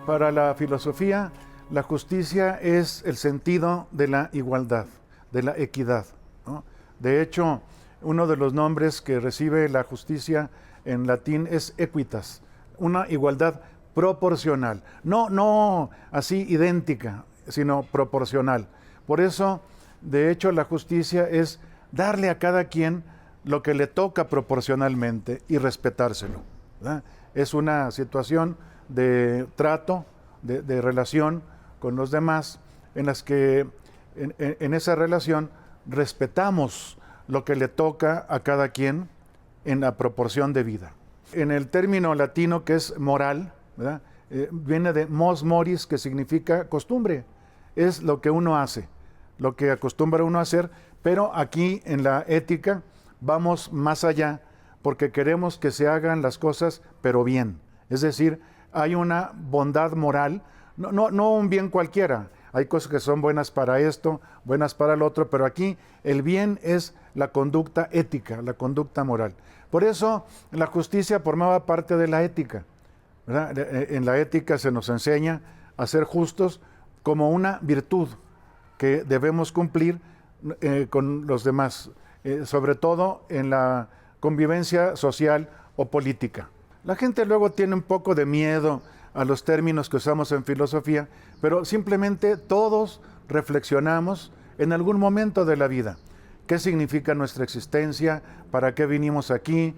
Para la filosofía, la justicia es el sentido de la igualdad, de la equidad, ¿no? De hecho, uno de los nombres que recibe la justicia en latín es equitas, una igualdad proporcional, no así idéntica, sino proporcional. Por eso, de hecho, la justicia es darle a cada quien lo que le toca proporcionalmente y respetárselo, ¿verdad? Es una situación de trato, de relación con los demás, en las que en esa relación respetamos lo que le toca a cada quien en la proporción de vida. En el término latino que es moral, ¿verdad? Viene de mos moris, que significa costumbre, es lo que uno hace, lo que acostumbra uno a hacer, pero aquí en la ética vamos más allá, porque queremos que se hagan las cosas, pero bien. Es decir, hay una bondad moral, no un bien cualquiera. Hay cosas que son buenas para esto, buenas para el otro, pero aquí el bien es la conducta ética, la conducta moral. Por eso la justicia formaba parte de la ética, ¿verdad? En la ética se nos enseña a ser justos como una virtud que debemos cumplir con los demás, sobre todo en la convivencia social o política. La gente luego tiene un poco de miedo a los términos que usamos en filosofía, pero simplemente todos reflexionamos en algún momento de la vida. ¿Qué significa nuestra existencia? ¿Para qué vinimos aquí?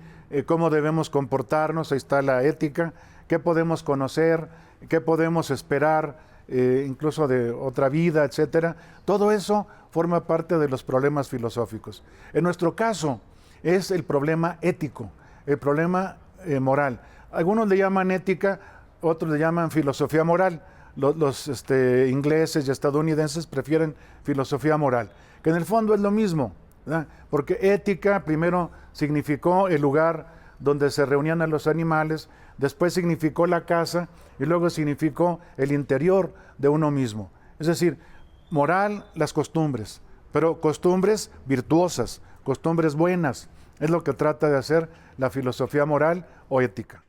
¿Cómo debemos comportarnos? Ahí está la ética. ¿Qué podemos conocer? ¿Qué podemos esperar? Incluso de otra vida, etcétera. Todo eso forma parte de los problemas filosóficos. En nuestro caso es el problema ético, el problema moral. Algunos le llaman ética, otros le llaman filosofía moral. Los ingleses y estadounidenses prefieren filosofía moral, que en el fondo es lo mismo, ¿verdad? Porque ética primero significó el lugar donde se reunían a los animales, después significó la casa y luego significó el interior de uno mismo. Es decir, moral, las costumbres, pero costumbres virtuosas, costumbres buenas. Es lo que trata de hacer la filosofía moral o ética.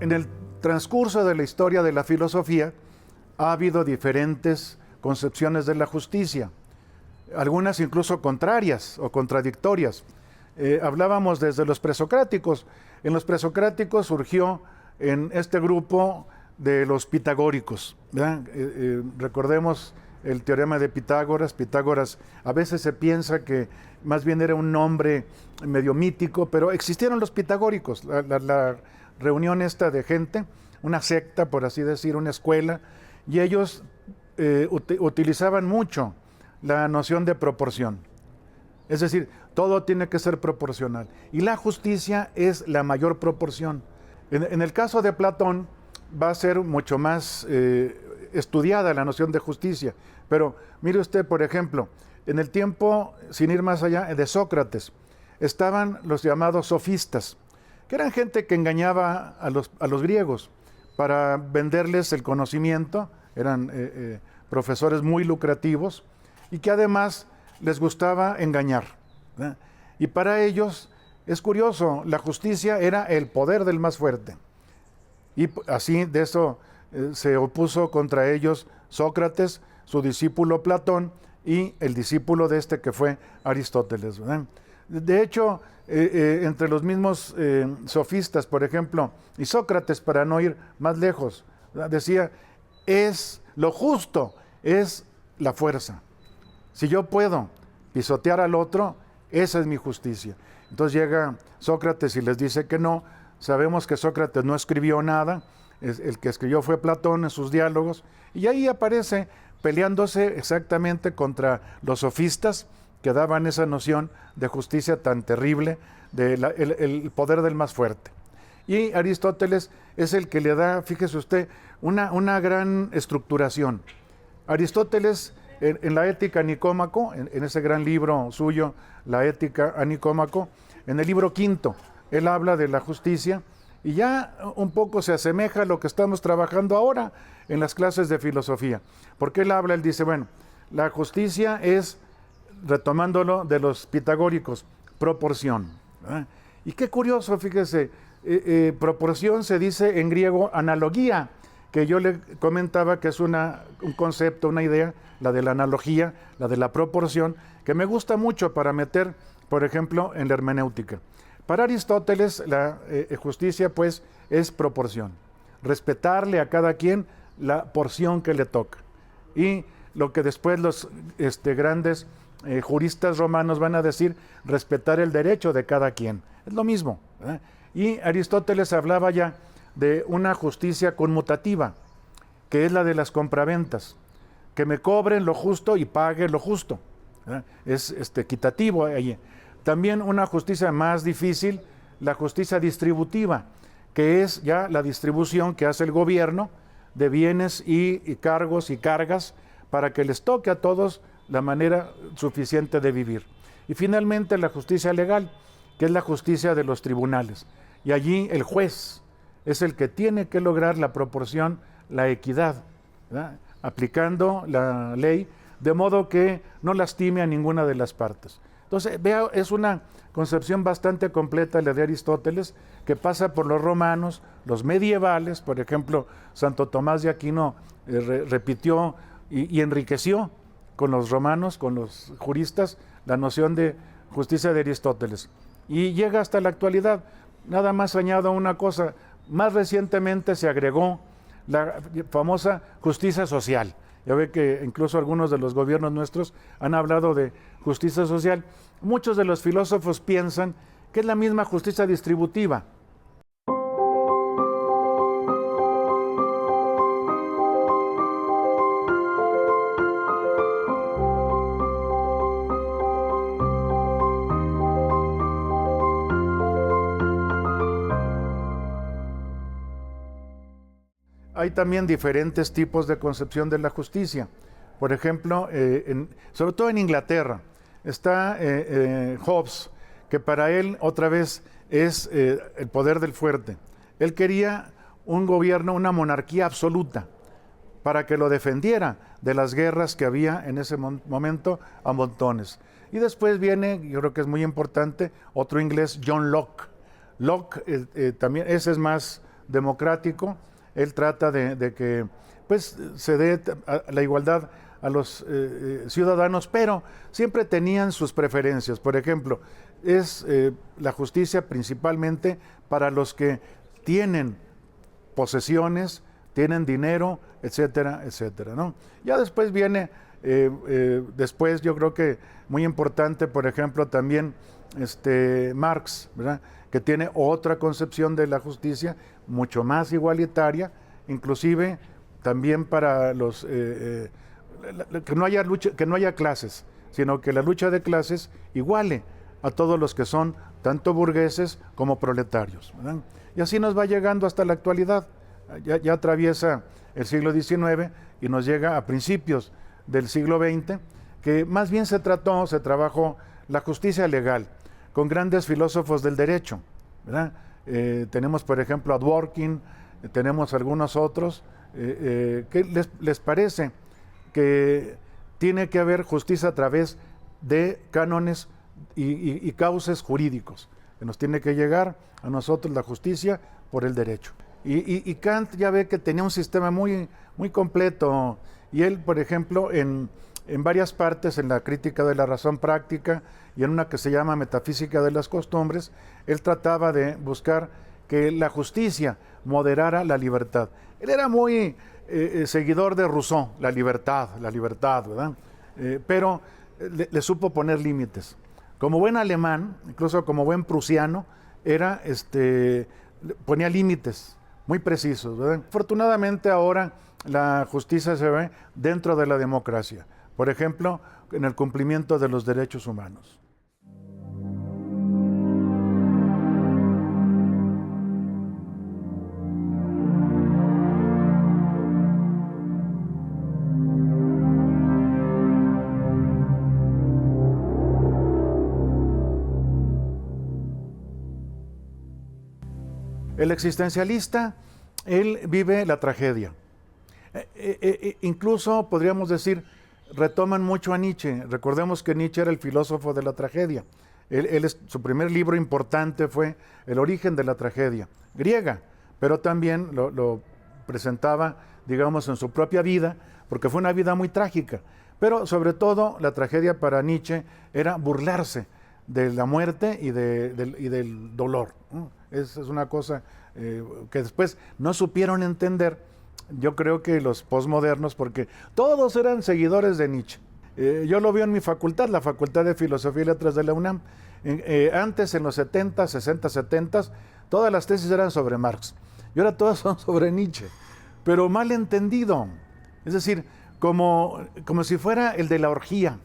En el transcurso de la historia de la filosofía ha habido diferentes concepciones de la justicia, algunas incluso contrarias o contradictorias. Hablábamos desde los presocráticos. En los presocráticos surgió en este grupo de los pitagóricos, ¿verdad? Recordemos el teorema de Pitágoras. Pitágoras a veces se piensa que más bien era un nombre medio mítico, pero existieron los pitagóricos, la reunión esta de gente, una secta, por así decir, una escuela, y ellos utilizaban mucho la noción de proporción. Es decir, todo tiene que ser proporcional. Y la justicia es la mayor proporción. En el caso de Platón va a ser mucho más estudiada la noción de justicia. Pero mire usted, por ejemplo, en el tiempo, sin ir más allá, de Sócrates, estaban los llamados sofistas, que eran gente que engañaba a los griegos para venderles el conocimiento. Eran profesores muy lucrativos y que además les gustaba engañar, ¿verdad? Y para ellos, es curioso, la justicia era el poder del más fuerte. Y así de eso se opuso contra ellos Sócrates, su discípulo Platón y el discípulo de este que fue Aristóteles, ¿verdad? De hecho, entre los mismos sofistas, por ejemplo, y Sócrates, para no ir más lejos, ¿verdad?, decía, lo justo es la fuerza. Si yo puedo pisotear al otro, esa es mi justicia. Entonces llega Sócrates y les dice que no. Sabemos que Sócrates no escribió nada, el que escribió fue Platón en sus diálogos, y ahí aparece peleándose exactamente contra los sofistas que daban esa noción de justicia tan terrible, el poder del más fuerte. Y Aristóteles es el que le da, fíjese usted, una gran estructuración. Aristóteles, en la Ética a Nicómaco, en ese gran libro suyo, la Ética a Nicómaco, en el libro quinto, él habla de la justicia Y ya un poco se asemeja a lo que estamos trabajando ahora en las clases de filosofía. Porque él dice, bueno, la justicia es, retomándolo de los pitagóricos, proporción. ¿Verdad? Y qué curioso, fíjese, proporción se dice en griego analogía, que yo le comentaba que es un concepto, una idea, la de la analogía, la de la proporción, que me gusta mucho para meter, por ejemplo, en la hermenéutica. Para Aristóteles, la justicia, pues, es proporción. Respetarle a cada quien la porción que le toca. Y lo que después los grandes juristas romanos van a decir, respetar el derecho de cada quien. Es lo mismo. ¿Eh? Y Aristóteles hablaba ya de una justicia conmutativa, que es la de las compraventas, que me cobren lo justo y pague lo justo. ¿Eh? Es equitativo allí. También una justicia más difícil, la justicia distributiva, que es ya la distribución que hace el gobierno de bienes y cargos y cargas para que les toque a todos la manera suficiente de vivir. Y finalmente la justicia legal, que es la justicia de los tribunales. Y allí el juez es el que tiene que lograr la proporción, la equidad, ¿verdad? Aplicando la ley de modo que no lastime a ninguna de las partes. Entonces, vea, es una concepción bastante completa la de Aristóteles, que pasa por los romanos, los medievales, por ejemplo, Santo Tomás de Aquino repitió y enriqueció con los romanos, con los juristas, la noción de justicia de Aristóteles. Y llega hasta la actualidad. Nada más añado una cosa, más recientemente se agregó la famosa justicia social. Ya ve que incluso algunos de los gobiernos nuestros han hablado de justicia social. Muchos de los filósofos piensan que es la misma justicia distributiva. Hay también diferentes tipos de concepción de la justicia. Por ejemplo, sobre todo en Inglaterra, está Hobbes, que para él otra vez es el poder del fuerte. Él quería un gobierno, una monarquía absoluta, para que lo defendiera de las guerras que había en ese momento a montones. Y después viene, yo creo que es muy importante, otro inglés, John Locke. Locke también, ese es más democrático. Él trata de que pues, se dé la igualdad a los ciudadanos, pero siempre tenían sus preferencias. Por ejemplo, es la justicia principalmente para los que tienen posesiones, tienen dinero, etcétera, etcétera, ¿no? Ya después viene, después yo creo que muy importante, por ejemplo, también Marx, ¿verdad?, que tiene otra concepción de la justicia, mucho más igualitaria, inclusive también para los que no haya lucha, que no haya clases, sino que la lucha de clases iguale a todos los que son tanto burgueses como proletarios, ¿verdad? Y así nos va llegando hasta la actualidad. Ya atraviesa el siglo XIX y nos llega a principios del siglo XX, que más bien se trabajó la justicia legal con grandes filósofos del derecho, ¿verdad? Tenemos, por ejemplo, a Dworkin, tenemos algunos otros. ¿Qué les parece? Que tiene que haber justicia a través de cánones y cauces jurídicos, que nos tiene que llegar a nosotros la justicia por el derecho. Y Kant ya ve que tenía un sistema muy, muy completo, y él, por ejemplo, en varias partes, en la crítica de la razón práctica y en una que se llama metafísica de las costumbres, él trataba de buscar que la justicia moderara la libertad. Él era muy seguidor de Rousseau, la libertad, ¿verdad? Pero le supo poner límites. Como buen alemán, incluso como buen prusiano, ponía límites muy precisos, ¿verdad? Afortunadamente ahora la justicia se ve dentro de la democracia. Por ejemplo, en el cumplimiento de los derechos humanos. El existencialista, él vive la tragedia. Incluso podríamos decir, retoman mucho a Nietzsche. Recordemos que Nietzsche era el filósofo de la tragedia. Su primer libro importante fue El origen de la tragedia, griega, pero también lo presentaba, digamos, en su propia vida, porque fue una vida muy trágica. Pero sobre todo la tragedia para Nietzsche era burlarse de la muerte y del dolor. Es una cosa que después no supieron entender, yo creo que los posmodernos, porque todos eran seguidores de Nietzsche. Yo lo veo en mi facultad, la Facultad de Filosofía y Letras de la UNAM. Antes, en los 70, 60, 70, todas las tesis eran sobre Marx. Y ahora todas son sobre Nietzsche. Pero mal entendido. Es decir, como si fuera el de la orgía.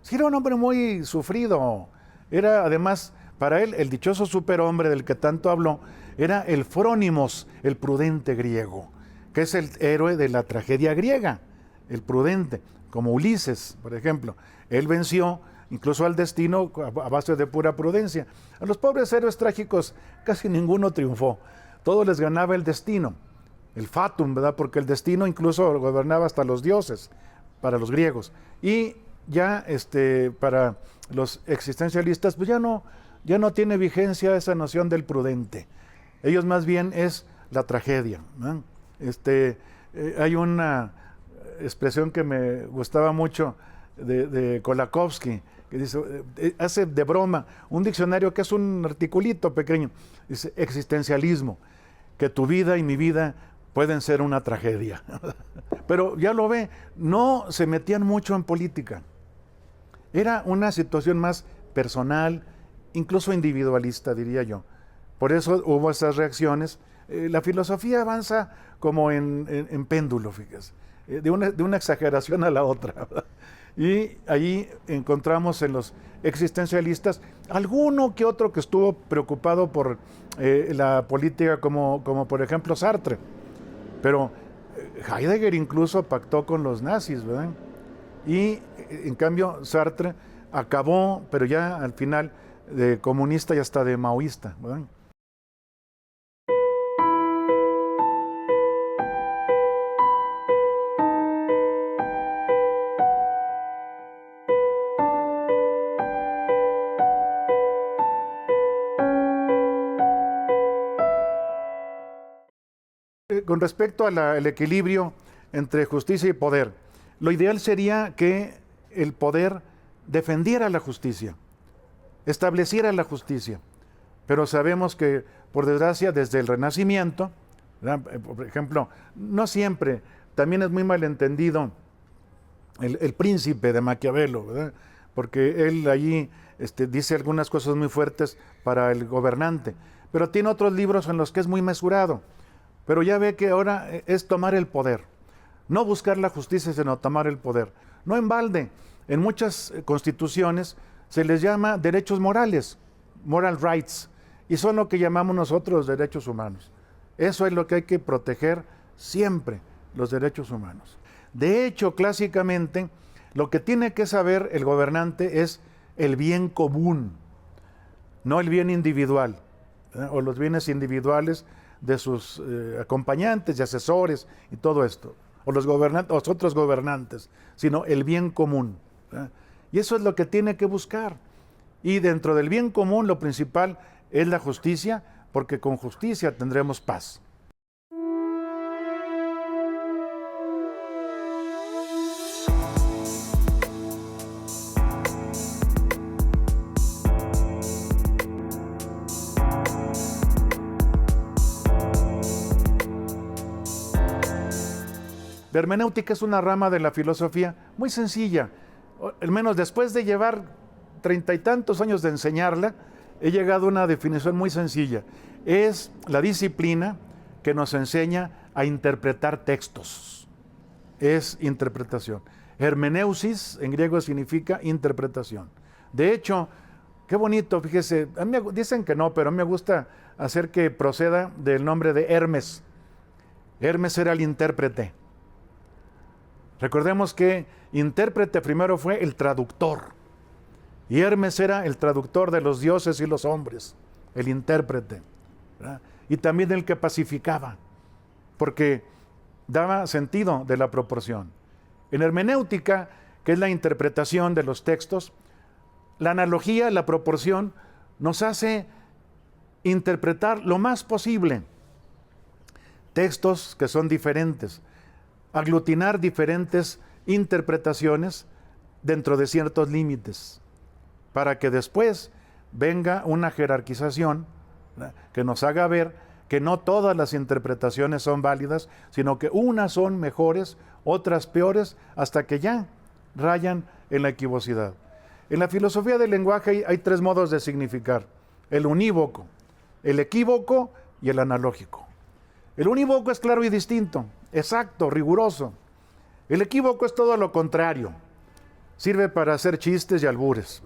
Sí, era un hombre muy sufrido. Era, además, para él, el dichoso superhombre del que tanto habló, era el Frónimos, el prudente griego, que es el héroe de la tragedia griega, el prudente, como Ulises, por ejemplo. Él venció incluso al destino a base de pura prudencia. A los pobres héroes trágicos casi ninguno triunfó. Todos les ganaba el destino, el fatum, ¿verdad? Porque el destino incluso gobernaba hasta los dioses, para los griegos. Y ya para los existencialistas, pues ya no tiene vigencia esa noción del prudente. Ellos más bien es la tragedia, ¿no? Hay una expresión que me gustaba mucho de Kolakowski, que dice, hace de broma un diccionario que es un articulito pequeño, dice existencialismo, que tu vida y mi vida pueden ser una tragedia. Pero ya lo ve, no se metían mucho en política. Era una situación más personal, incluso individualista, diría yo. Por eso hubo esas reacciones. La filosofía avanza como en péndulo, fíjese, de una exageración a la otra, ¿verdad? Y allí encontramos en los existencialistas alguno que otro que estuvo preocupado por la política, como por ejemplo Sartre. Pero Heidegger incluso pactó con los nazis, ¿verdad? Y en cambio Sartre acabó, pero ya al final, de comunista y hasta de maoísta, ¿verdad? Con respecto al equilibrio entre justicia y poder, lo ideal sería que el poder defendiera la justicia, estableciera la justicia. Pero sabemos que, por desgracia, desde el Renacimiento, ¿verdad? Por ejemplo, no siempre, también es muy malentendido el príncipe de Maquiavelo, ¿verdad? Porque él allí dice algunas cosas muy fuertes para el gobernante, pero tiene otros libros en los que es muy mesurado. Pero ya ve que ahora es tomar el poder, no buscar la justicia, sino tomar el poder. No en balde, en muchas constituciones se les llama derechos morales, moral rights, y son lo que llamamos nosotros derechos humanos. Eso es lo que hay que proteger siempre, los derechos humanos. De hecho, clásicamente, lo que tiene que saber el gobernante es el bien común, no el bien individual, o los bienes individuales de sus acompañantes y asesores y todo esto, o los otros gobernantes, sino el bien común, ¿verdad? Y eso es lo que tiene que buscar. Y dentro del bien común lo principal es la justicia, porque con justicia tendremos paz. La hermenéutica es una rama de la filosofía muy sencilla. Al menos después de llevar 30 y tantos años de enseñarla, he llegado a una definición muy sencilla. Es la disciplina que nos enseña a interpretar textos. Es interpretación. Hermeneusis en griego significa interpretación. De hecho, qué bonito, fíjese, a mí dicen que no, pero a mí me gusta hacer que proceda del nombre de Hermes. Hermes era el intérprete. Recordemos que intérprete primero fue el traductor, y Hermes era el traductor de los dioses y los hombres, el intérprete, ¿verdad? y también el que pacificaba, porque daba sentido de la proporción. En hermenéutica, que es la interpretación de los textos, la analogía, la proporción, nos hace interpretar lo más posible textos que son diferentes, aglutinar diferentes interpretaciones dentro de ciertos límites, para que después venga una jerarquización, ¿verdad?, que nos haga ver que no todas las interpretaciones son válidas, sino que unas son mejores, otras peores, hasta que ya rayan en la equivocidad. En la filosofía del lenguaje hay tres modos de significar: el unívoco, el equívoco y el analógico. El unívoco es claro y distinto, exacto, riguroso. El equívoco es todo lo contrario. Sirve para hacer chistes y albures.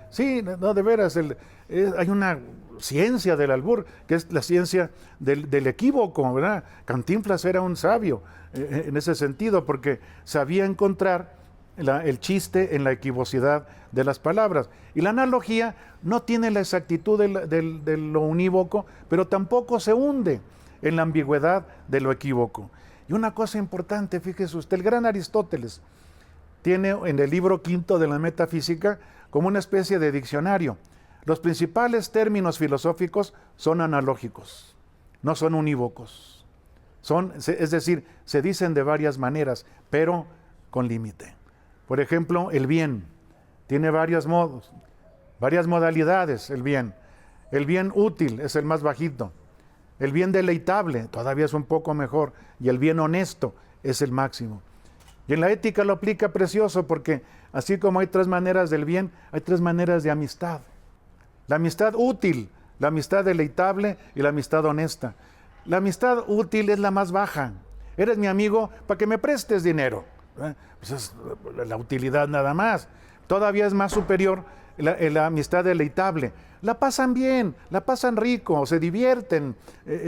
Sí, no, de veras, hay una ciencia del albur, que es la ciencia del equívoco, ¿verdad? Cantinflas era un sabio en ese sentido, porque sabía encontrar el chiste en la equivocidad de las palabras. Y la analogía no tiene la exactitud de lo unívoco, pero tampoco se hunde en la ambigüedad de lo equívoco. Y una cosa importante, fíjese usted, el gran Aristóteles tiene en el libro quinto de la Metafísica como una especie de diccionario. Los principales términos filosóficos son analógicos, no son unívocos. Es decir, se dicen de varias maneras, pero con límite. Por ejemplo, el bien tiene varios modos, varias modalidades, el bien. El bien útil es el más bajito. El bien deleitable todavía es un poco mejor, y el bien honesto es el máximo. Y en la ética lo aplica precioso, porque así como hay tres maneras del bien, hay tres maneras de amistad. La amistad útil, la amistad deleitable y la amistad honesta. La amistad útil es la más baja. Eres mi amigo para que me prestes dinero. Pues es la utilidad nada más. Todavía es más superior la amistad deleitable. La pasan bien, la pasan rico, se divierten,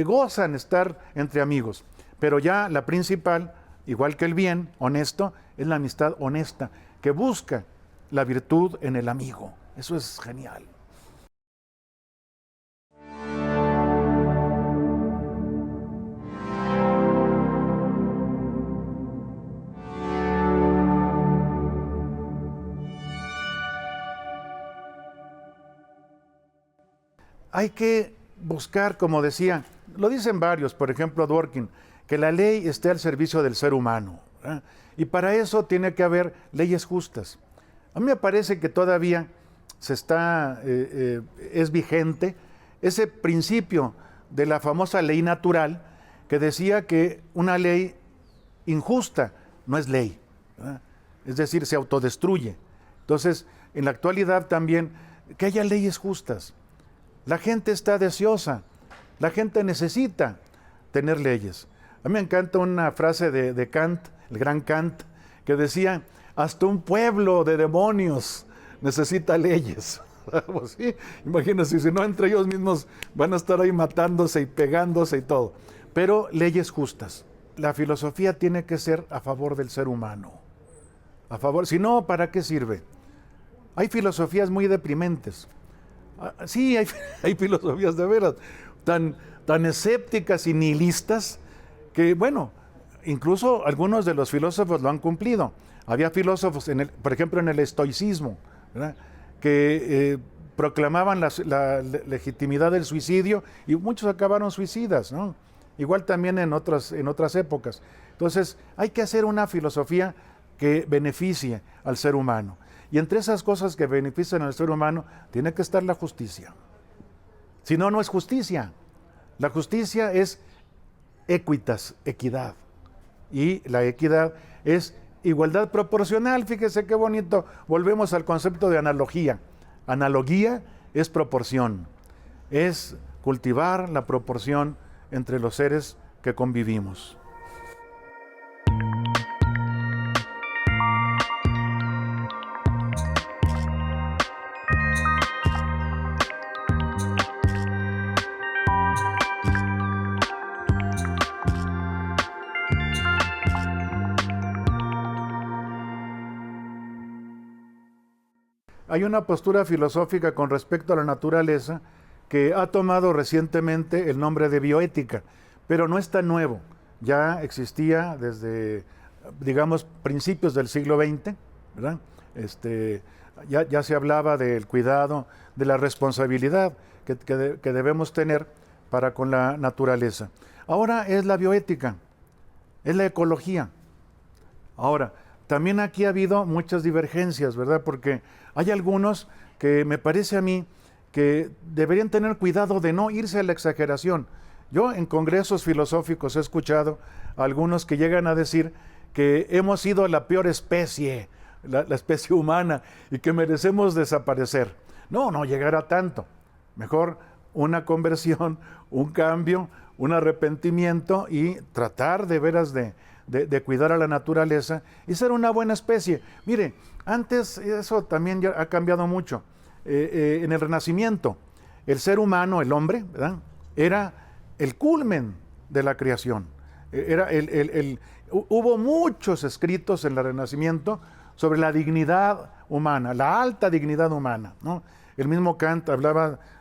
gozan estar entre amigos. Pero ya la principal, igual que el bien honesto, es la amistad honesta, que busca la virtud en el amigo. Eso es genial. Hay que buscar, como decía, lo dicen varios, por ejemplo Dworkin, que la ley esté al servicio del ser humano, ¿verdad? Y para eso tiene que haber leyes justas. A mí me parece que todavía es vigente ese principio de la famosa ley natural, que decía que una ley injusta no es ley, ¿verdad? Es decir, se autodestruye. Entonces, en la actualidad también, que haya leyes justas. La gente está deseosa, la gente necesita tener leyes. A mí me encanta una frase de Kant, el gran Kant, que decía: hasta un pueblo de demonios necesita leyes. Pues sí, imagínense, si no, entre ellos mismos van a estar ahí matándose y pegándose y todo. Pero leyes justas. La filosofía tiene que ser a favor del ser humano. A favor, si no, ¿para qué sirve? Hay filosofías muy deprimentes. Sí, hay filosofías de veras tan escépticas y nihilistas que, bueno, incluso algunos de los filósofos lo han cumplido. Había filósofos, por ejemplo, en el estoicismo, ¿verdad?, que proclamaban la legitimidad del suicidio, y muchos acabaron suicidas, ¿no? Igual también en otras épocas. Entonces, hay que hacer una filosofía que beneficie al ser humano. Y entre esas cosas que benefician al ser humano, tiene que estar la justicia. Si no, no es justicia. La justicia es equitas, equidad. Y la equidad es igualdad proporcional. Fíjese qué bonito. Volvemos al concepto de analogía. Analogía es proporción. Es cultivar la proporción entre los seres que convivimos. Hay una postura filosófica con respecto a la naturaleza que ha tomado recientemente el nombre de bioética, pero no es tan nuevo. Ya existía desde, digamos, principios del siglo XX, ¿verdad? Ya se hablaba del cuidado, de la responsabilidad que debemos tener para con la naturaleza. Ahora es la bioética, es la ecología. Ahora, también aquí ha habido muchas divergencias, ¿verdad? Porque hay algunos que me parece a mí que deberían tener cuidado de no irse a la exageración. Yo en congresos filosóficos he escuchado a algunos que llegan a decir que hemos sido la peor especie, la especie humana, y que merecemos desaparecer. No llegar a tanto. Mejor una conversión, un cambio, un arrepentimiento y tratar de veras de cuidar a la naturaleza y ser una buena especie. Mire, antes eso también ya ha cambiado mucho. En el Renacimiento, el ser humano, el hombre, ¿verdad?, era el culmen de la creación. Hubo muchos escritos en el Renacimiento sobre la dignidad humana, la alta dignidad humana, ¿no? El mismo Kant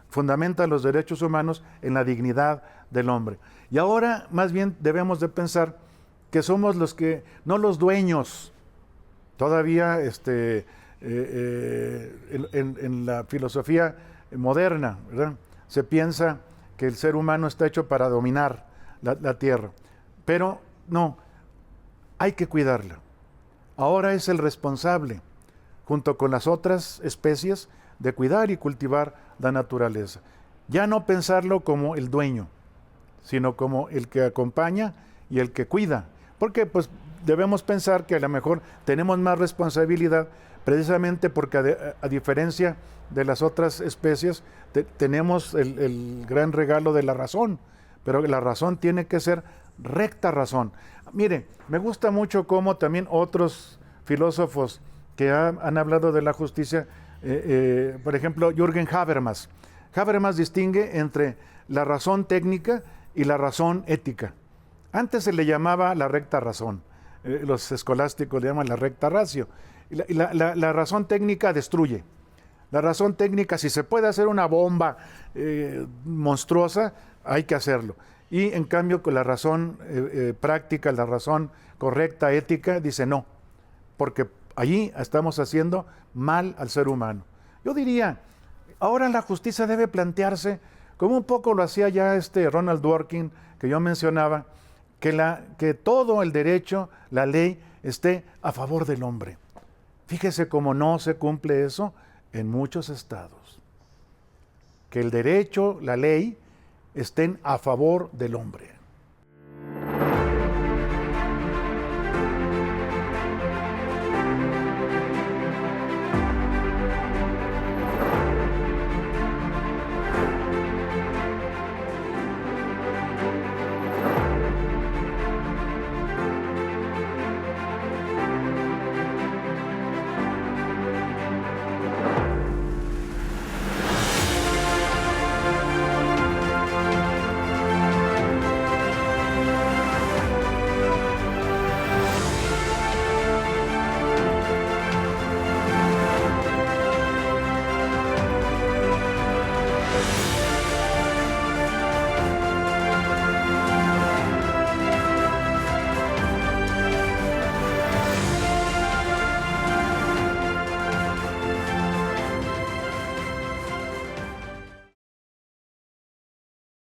fundamenta los derechos humanos en la dignidad del hombre. Y ahora más bien debemos de pensar que somos los que, no los dueños. Todavía en la filosofía moderna, ¿verdad?, se piensa que el ser humano está hecho para dominar la tierra. Pero no, hay que cuidarla. Ahora es el responsable, junto con las otras especies, de cuidar y cultivar la naturaleza. Ya no pensarlo como el dueño, sino como el que acompaña y el que cuida. Porque pues debemos pensar que a lo mejor tenemos más responsabilidad precisamente porque a diferencia de las otras especies tenemos el gran regalo de la razón, pero la razón tiene que ser recta razón. Mire, me gusta mucho cómo también otros filósofos que han hablado de la justicia, por ejemplo, Jürgen Habermas. Habermas distingue entre la razón técnica y la razón ética. Antes se le llamaba la recta razón, los escolásticos le llaman la recta ratio. La razón técnica destruye. La razón técnica, si se puede hacer una bomba monstruosa, hay que hacerlo. Y en cambio con la razón práctica, la razón correcta, ética, dice no, porque allí estamos haciendo mal al ser humano. Yo diría, ahora la justicia debe plantearse, como un poco lo hacía ya Ronald Dworkin, que yo mencionaba, que todo el derecho, la ley, esté a favor del hombre. Fíjese cómo no se cumple eso en muchos estados. Que el derecho, la ley, estén a favor del hombre.